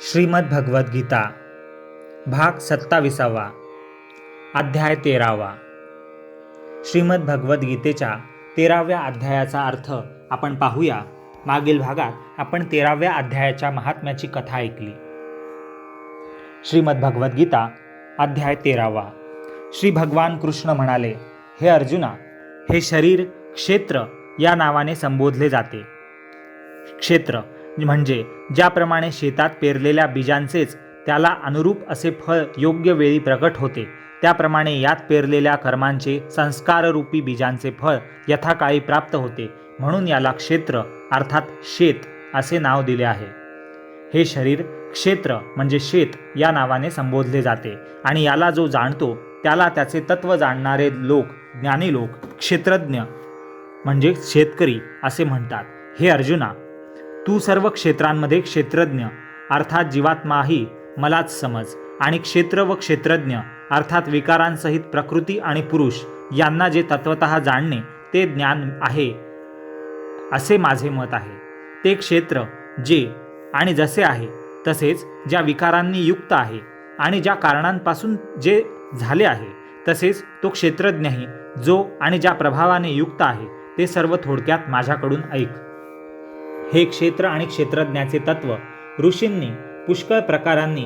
श्रीमद भगवद गीता भाग 27 अध्याय 13. श्रीमद भगवद गीतेच्या 13व्या अध्यायाचा अर्थ आपण पाहूया. मागील भागात आपण 13व्या अध्यायाच्या महात्म्याची कथा ऐकली. श्रीमद भगवद गीता अध्याय 13. श्री भगवान कृष्ण म्हणाले, हे अर्जुना, हे शरीर क्षेत्र या नावाने संबोधले जाते. क्षेत्र म्हणजे ज्याप्रमाणे शेतात पेरलेल्या बीजांचेच त्याला अनुरूप असे फळ योग्य वेळी प्रकट होते, त्याप्रमाणे यात पेरलेल्या कर्मांचे संस्काररूपी बीजांचे फळ यथाकाळी प्राप्त होते. म्हणून याला क्षेत्र अर्थात शेत असे नाव दिले आहे. हे शरीर क्षेत्र म्हणजे शेत या नावाने संबोधले जाते आणि याला जो जाणतो त्याला त्याचे तत्व जाणणारे लोक, ज्ञानी लोक, क्षेत्रज्ञ म्हणजे शेतकरी असे म्हणतात. हे अर्जुना, तू सर्व क्षेत्रांमध्ये क्षेत्रज्ञ अर्थात जीवात्माही मलाच समज आणि क्षेत्र व क्षेत्रज्ञ अर्थात विकारांसहित प्रकृती आणि पुरुष यांना जे तत्वतः जाणणे ते ज्ञान आहे असे माझे मत आहे. ते क्षेत्र जे आणि जसे आहे तसेच ज्या विकारांनी युक्त आहे आणि ज्या कारणांपासून जे झाले आहे तसेच तो क्षेत्रज्ञही जो आणि ज्या प्रभावाने युक्त आहे ते सर्व थोडक्यात माझ्याकडून ऐक. हे क्षेत्र आणि क्षेत्रज्ञाचे तत्व ऋषींनी पुष्कळ प्रकारांनी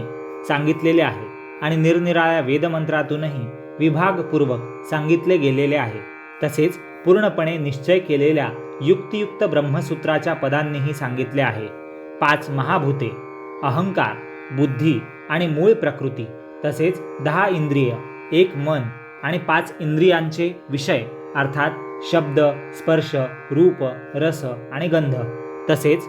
सांगितलेले आहे आणि निरनिराळ्या वेदमंत्रातूनही विभागपूर्वक सांगितले गेलेले आहे. तसेच पूर्णपणे निश्चय केलेल्या युक्तियुक्त ब्रह्मसूत्राच्या पदांनीही सांगितले आहे. 5 महाभूते, अहंकार, बुद्धी आणि मूळ प्रकृती, तसेच 10 इंद्रिय, 1 मन आणि 5 इंद्रियांचे विषय अर्थात शब्द, स्पर्श, रूप, रस आणि गंध, तसेच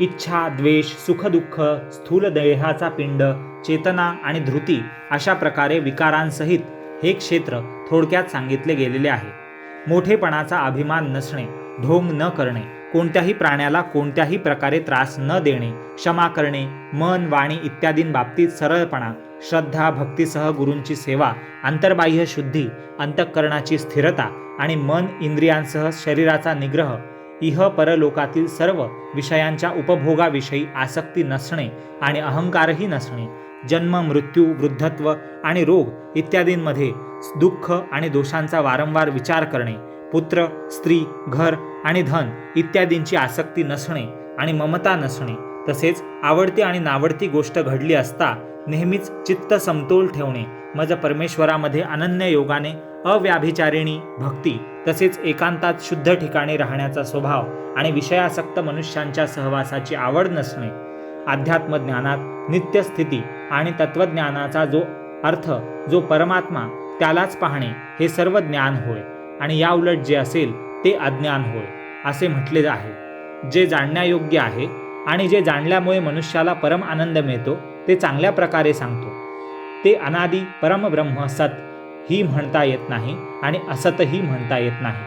इच्छा, द्वेष, सुखदुःख, स्थूल देहाचा पिंड, चेतना आणि धृती अशा प्रकारे विकारांसहित हे क्षेत्र थोडक्यात सांगितले गेलेले आहे. मोठेपणाचा अभिमान नसणे, ढोंग न करणे, कोणत्याही प्राण्याला कोणत्याही प्रकारे त्रास न देणे, क्षमा करणे, मन, वाणी इत्यादींबाबतीत सरळपणा, श्रद्धा, भक्तीसह गुरूंची सेवा, अंतर्बाह्य शुद्धी, अंतःकरणाची स्थिरता आणि मन इंद्रियांसह शरीराचा निग्रह, इह परलोकातील सर्व विषयांच्या उपभोगाविषयी आसक्ती नसणे आणि अहंकारही नसणे, जन्म, मृत्यू, वृद्धत्व आणि रोग इत्यादींमध्ये दुःख आणि दोषांचा वारंवार विचार करणे, पुत्र, स्त्री, घर आणि धन इत्यादींची आसक्ती नसणे आणि ममता नसणे, तसेच आवडती आणि नावडती गोष्ट घडली असता नेहमीच चित्त समतोल ठेवणे, मज परमेश्वरामध्ये अनन्य योगाने अव्याभिचारिणी भक्ती, तसेच एकांतात शुद्ध ठिकाणी राहण्याचा स्वभाव आणि विषयासक्त मनुष्यांच्या सहवासाची आवड नसणे, अध्यात्म ज्ञानात नित्यस्थिती आणि तत्वज्ञानाचा जो अर्थ, जो परमात्मा त्यालाच पाहणे हे सर्व ज्ञान होय आणि याउलट जे असेल ते अज्ञान होय असे म्हटले आहे. जे जाणण्यायोग्य आहे आणि जे जाणल्यामुळे मनुष्याला परम आनंद मिळतो ते चांगल्या प्रकारे सांगतो. ते अनादी परमब्रह्म सत ही म्हणता येत नाही आणि असतही म्हणता येत नाही.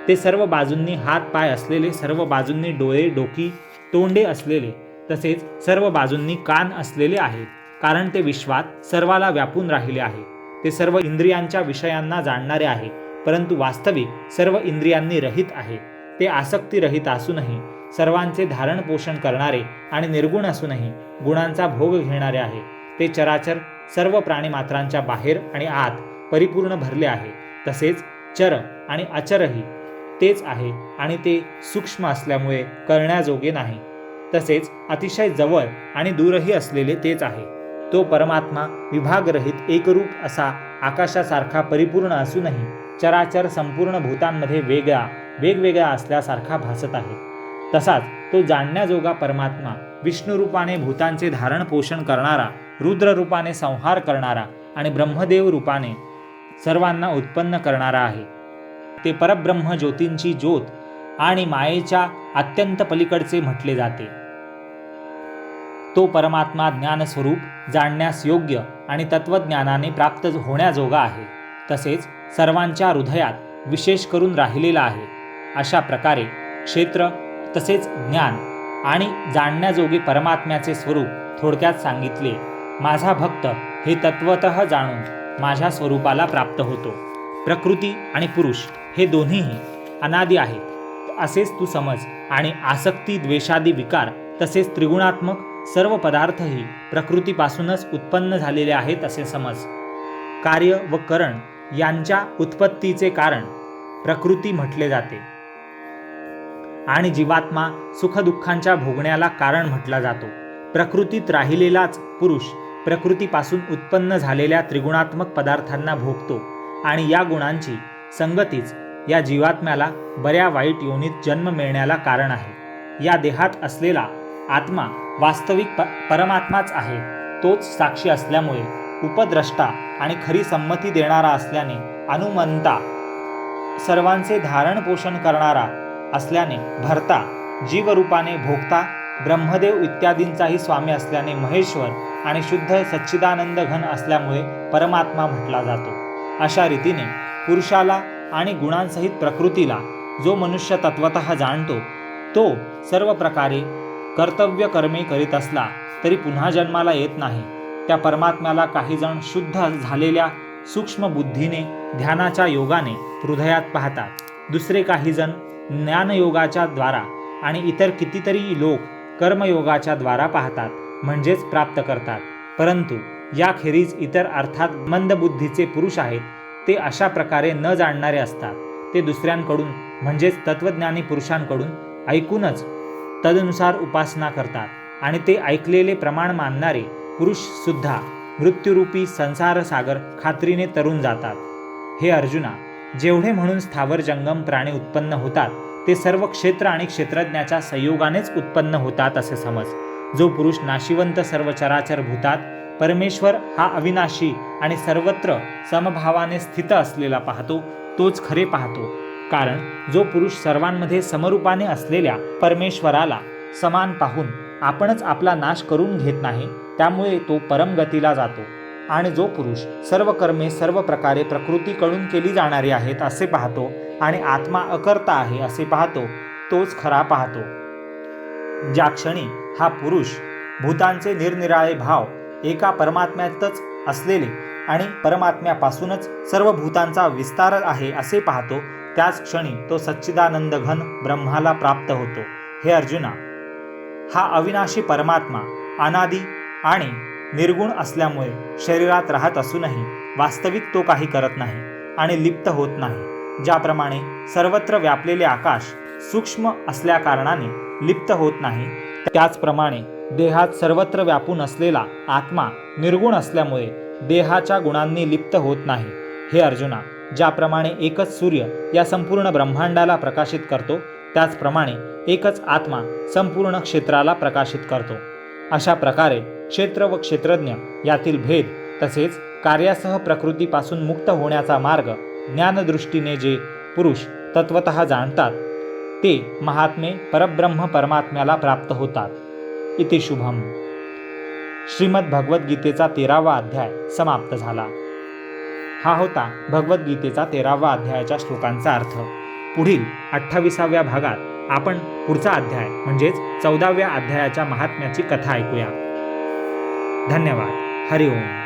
ते सर्व बाजूंनी हात पाय असलेले, सर्व बाजूंनी डोळे, डोकी, तोंडे असलेले, तसेच सर्व बाजूंनी कान असलेले आहे, कारण ते विश्वात सर्वाला व्यापून राहिले आहे. ते सर्व इंद्रियांच्या विषयांना जाणणारे आहे, परंतु वास्तविक सर्व इंद्रियांनी रहित आहे. ते आसक्तीरहित असूनही सर्वांचे धारण पोषण करणारे आणि निर्गुण असूनही गुणांचा भोग घेणारे आहे. ते चराचर सर्व प्राणीमात्रांच्या बाहेर आणि आत परिपूर्ण भरले आहे. तसेच चर आणि अचरही तेच आहे आणि ते सूक्ष्म असल्यामुळे कळण्याजोगे नाही. तसेच अतिशय जवळ आणि दूरही असलेले तेच आहे. तो परमात्मा विभागरहित एकरूप असा आकाशासारखा परिपूर्ण असूनही चराचर संपूर्ण भूतांमध्ये वेगवेगळा असल्यासारखा भासत आहे. तसाच तो जाणण्याजोगा परमात्मा विष्णू रूपाने भूतांचे धारण पोषण करणारा, रुद्र रूपाने संहार करणारा आणि ब्रह्मदेव रूपाने सर्वांना उत्पन्न करणारा आहे. ते परब्रह्म ज्योतींची ज्योत आणि मायेच्या अत्यंत पलीकडचे म्हटले जाते. तो परमात्मा ज्ञानस्वरूप, जाणण्यास योग्य आणि तत्वज्ञानाने प्राप्त होण्याजोगा आहे. तसेच सर्वांच्या हृदयात विशेष करून राहिलेला आहे. अशा प्रकारे क्षेत्र तसेच ज्ञान आणि जाणण्याजोगे परमात्म्याचे स्वरूप थोडक्यात सांगितले. माझा भक्त हे तत्वतः जाणून माझ्या स्वरूपाला प्राप्त होतो. प्रकृती आणि पुरुष हे दोन्हीही अनादी आहेत असेच तू समज आणि आसक्ती, द्वेषादी विकार तसेच त्रिगुणात्मक सर्व पदार्थही प्रकृतीपासूनच उत्पन्न झालेले आहेत असे समज. कार्य व करण यांच्या उत्पत्तीचे कारण प्रकृती म्हटले जाते आणि जीवात्मा सुखदुःखांच्या भोगण्याला कारण म्हटला जातो. प्रकृतीत राहिलेलाच पुरुष प्रकृतीपासून उत्पन्न झालेल्या त्रिगुणात्मक पदार्थांना भोगतो आणि या गुणांची संगतीच या जीवात्म्याला बऱ्या वाईट योनीत जन्म मिळण्याला कारण आहे. या देहात असलेला आत्मा वास्तविक परमात्माच आहे. तोच साक्षी असल्यामुळे, उपद्रष्टा आणि खरी संमती देणारा असल्याने, अनुमंता सर्वांचे धारण पोषण करणारा असल्याने, भर्ता जीवरूपाने भोगता ब्रह्मदेव इत्यादींचाही स्वामी असल्याने, महेश्वर आणि शुद्ध सच्चिदानंद घन असल्यामुळे परमात्मा म्हटला जातो. अशा रीतीने पुरुषाला आणि गुणांसहित प्रकृतीला जो मनुष्य तत्वतः जाणतो तो सर्व प्रकारे कर्तव्य कर्मे करीत असला तरी पुन्हा जन्माला येत नाही. त्या परमात्म्याला काही जण शुद्ध झालेल्या सूक्ष्म बुद्धीने ध्यानाच्या योगाने हृदयात पाहतात. दुसरे काही जण ज्ञानयोगाच्या द्वारा आणि इतर कितीतरी लोक कर्मयोगाच्या द्वारा पाहतात म्हणजेच प्राप्त करतात. परंतु याखेरीज इतर अर्थात मंदबुद्धीचे पुरुष आहेत ते अशा प्रकारे न जाणणारे असतात. ते दुसऱ्यांकडून म्हणजेच तत्वज्ञानी पुरुषांकडून ऐकूनच तदनुसार उपासना करतात आणि ते ऐकलेले प्रमाण मानणारे पुरुष सुद्धा मृत्यूरूपी संसार सागर खात्रीने तरून जातात. हे अर्जुना, जेवढे म्हणून स्थावर जंगम प्राणी उत्पन्न होतात ते सर्व क्षेत्र आणि क्षेत्रज्ञाच्या संयोगानेच उत्पन्न होतात असे समज. जो पुरुष नाशिवंत सर्व चराचर भूतात परमेश्वर हा अविनाशी आणि सर्वत्र समभावाने स्थित असलेला पाहतो तोच खरे पाहतो. कारण जो पुरुष सर्वांमध्ये समरूपाने असलेल्या परमेश्वराला समान पाहून आपणच आपला नाश करून घेत नाही त्यामुळे तो परमगतीला जातो. आणि जो पुरुष सर्व कर्मे सर्व प्रकारे प्रकृतीकडून केली जाणारी आहेत असे पाहतो आणि आत्मा अकर्ता आहे असे पाहतो तोच खरा पाहतो. ज्या क्षणी हा पुरुष भूतांचे निरनिराळे भाव एका परमात्म्यातच असलेले आणि परमात्म्यापासूनच सर्व भूतांचा विस्तार आहे असे पाहतो त्याच क्षणी तो सच्चिदानंद घन ब्रह्माला प्राप्त होतो. हे अर्जुना, हा अविनाशी परमात्मा अनादी आणि निर्गुण असल्यामुळे शरीरात राहत असूनही वास्तविक तो काही करत नाही आणि लिप्त होत नाही. ज्याप्रमाणे सर्वत्र व्यापलेले आकाश सूक्ष्म असल्याकारणाने लिप्त होत नाही त्याचप्रमाणे देहात सर्वत्र व्यापून असलेला आत्मा निर्गुण असल्यामुळे देहाच्या गुणांनी लिप्त होत नाही. हे अर्जुना, ज्याप्रमाणे एकच सूर्य या संपूर्ण ब्रह्मांडाला प्रकाशित करतो त्याचप्रमाणे एकच आत्मा संपूर्ण क्षेत्राला प्रकाशित करतो. अशा प्रकारे क्षेत्र व क्षेत्रज्ञ यातील भेद तसेच कार्यासह प्रकृतीपासून मुक्त होण्याचा मार्ग ज्ञानदृष्टीने जे पुरुष तत्वतः जाणतात ते महात्मे परब्रह्म परमात्म्याला प्राप्त होतात. इति शुभम. श्रीमद भगवद्गीतेचा 13वा अध्याय समाप्त झाला. हा होता भगवद्गीतेचा 13वा अध्यायाच्या श्लोकांचा अर्थ. पुढील 28व्या भागात आपण पुढचा अध्याय म्हणजेच 14व्या अध्यायाच्या महात्म्याची कथा ऐकूया. धन्यवाद. हरि ओम.